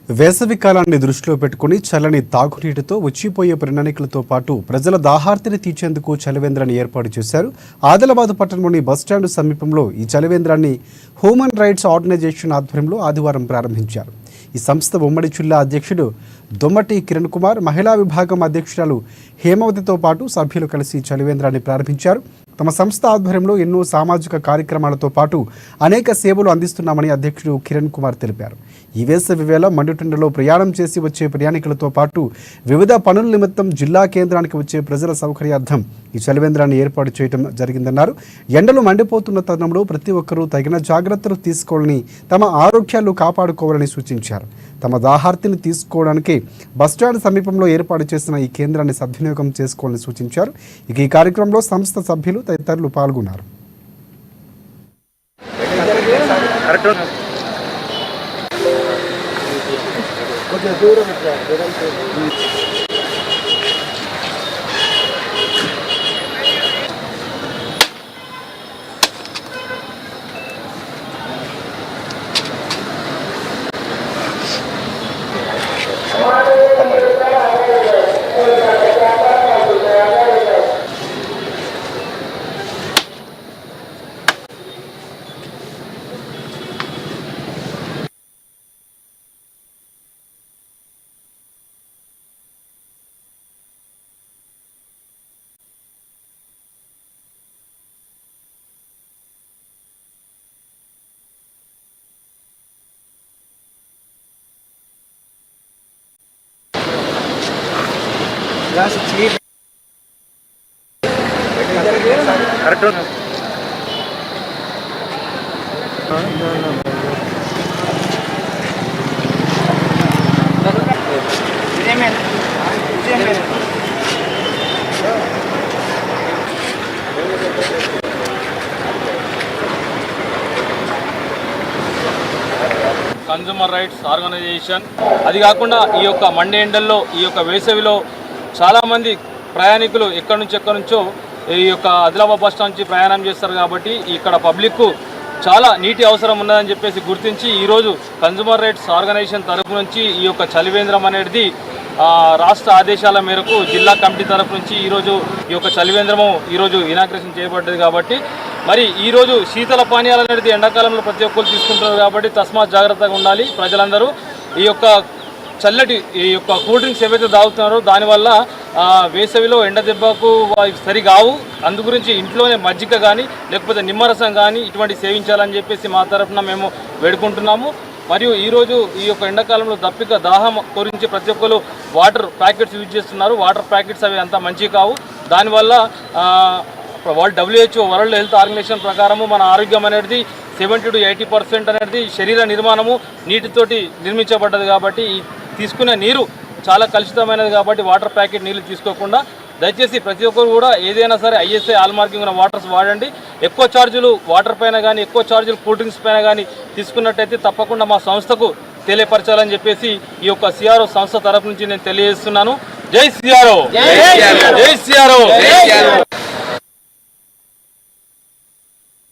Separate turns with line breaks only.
వేసవి కాలాన్ని దృష్టిలో పెట్టుకుని చల్లని తాగునీటితో వచ్చిపోయే ప్రణాళికలతో పాటు ప్రజల దాహార్తిని తీర్చేందుకు చలివేంద్రాన్ని ఏర్పాటు చేశారు. ఆదిలాబాద్ పట్టణంలోని బస్టాండ్ సమీపంలో ఈ చలివేంద్రాన్ని హ్యూమన్ రైట్స్ ఆర్గనైజేషన్ ఆధ్వర్యంలో ఆదివారం ప్రారంభించారు. ఈ సంస్థ ఉమ్మడి జిల్లా అధ్యక్షుడు దొమ్మటి కిరణ్ కుమార్, మహిళా విభాగం అధ్యక్షురాలు హేమవతితో పాటు సభ్యులు కలిసి చలివేంద్రాన్ని ప్రారంభించారు. తమ సంస్థ ఆధ్వర్యంలో ఎన్నో సామాజిక కార్యక్రమాలతో పాటు అనేక సేవలు అందిస్తున్నామని అధ్యక్షుడు కిరణ్ కుమార్ తెలిపారు. ఈ వేసవి వేళ మండుటెండలో ప్రయాణం చేసి వచ్చే ప్రయాణికులతో పాటు వివిధ పనుల నిమిత్తం జిల్లా కేంద్రానికి వచ్చే ప్రజల సౌకర్యార్థం ఈ చలివేంద్రాన్ని ఏర్పాటు చేయడం జరిగిందన్నారు. ఎండలు మండిపోతున్న తరుణంలో ప్రతి ఒక్కరూ తగిన జాగ్రత్తలు తీసుకోవాలని, తమ ఆరోగ్యాలు కాపాడుకోవాలని సూచించారు. తమ దాహార్తిని తీసుకోవడానికి బస్టాండ్ సమీపంలో ఏర్పాటు చేసిన ఈ కేంద్రాన్ని సద్వినియోగం చేసుకోవాలని సూచించారు. ఇక ఈ కార్యక్రమంలో సంస్థ సభ్యులు తదితరులు పాల్గొన్నారు.
కన్జ్యూమర్ రైట్స్ ఆర్గనైజేషన్, అది కాకుండా ఈ యొక్క మండే ఎండల్లో ఈ యొక్క వేసవిలో చాలామంది ప్రయాణికులు ఎక్కడి నుంచో ఈ యొక్క ఆదిలాబాద్ బస్ స్టాండ్ నుంచి ప్రయాణం చేస్తారు. కాబట్టి ఇక్కడ పబ్లిక్కు చాలా నీటి అవసరం ఉన్నదని చెప్పేసి గుర్తించి ఈరోజు కన్జ్యూమర్ రైట్స్ ఆర్గనైజేషన్ తరఫు నుంచి ఈ యొక్క చలివేంద్రం అనేది రాష్ట్ర ఆదేశాల మేరకు జిల్లా కమిటీ తరఫు నుంచి ఈరోజు ఈ యొక్క చలివేంద్రము ఈరోజు ఇనాగ్రేషన్ చేయబడ్డది. కాబట్టి మరి ఈరోజు శీతల పానీయాలు అనేది ఎండాకాలంలో ప్రతి ఒక్కరు తీసుకుంటున్నారు. కాబట్టి తస్మాత్ జాగ్రత్తగా ఉండాలి ప్రజలందరూ. ఈ యొక్క చల్లటి ఈ యొక్క కూల్ డ్రింక్స్ ఏవైతే తాగుతున్నారో దానివల్ల వేసవిలో ఎండ దెబ్బకు సరిగావు. అందు గురించి ఇంట్లోనే మజ్జిగ కానీ లేకపోతే నిమ్మరసం కానీ ఇటువంటి సేవించాలని చెప్పేసి మా తరఫున మేము వేడుకుంటున్నాము. మరియు ఈరోజు ఈ యొక్క ఎండాకాలంలో దప్పిక దాహం గురించి ప్రతి ఒక్కరు వాటర్ ప్యాకెట్స్ యూజ్ చేస్తున్నారు. వాటర్ ప్యాకెట్స్ అవి అంత మంచివి కావు. దానివల్ల WHO వరల్డ్ హెల్త్ ఆర్గనైజేషన్ ప్రకారము మన ఆరోగ్యం అనేది 70 to 80% అనేది శరీర నిర్మాణము నీటితోటి నిర్మించబడ్డది. కాబట్టి తీసుకునే నీరు చాలా కలుషితమైనది. కాబట్టి వాటర్ ప్యాకెట్ నీళ్ళు తీసుకోకుండా దయచేసి ప్రతి ఒక్కరు కూడా ఏదైనా సరే ISI ఆల్ మార్కింగ్ ఉన్న వాటర్స్ వాడండి. ఎక్కువ ఛార్జీలు వాటర్ పైన కానీ ఎక్కువ ఛార్జీలు కూల్ డ్రింక్స్ పైన కానీ తీసుకున్నట్టయితే తప్పకుండా మా సంస్థకు తెలియపరచాలని చెప్పేసి ఈ యొక్క CRO సంస్థ తరఫు నుంచి నేను తెలియజేస్తున్నాను. జై CRO, జై CRO.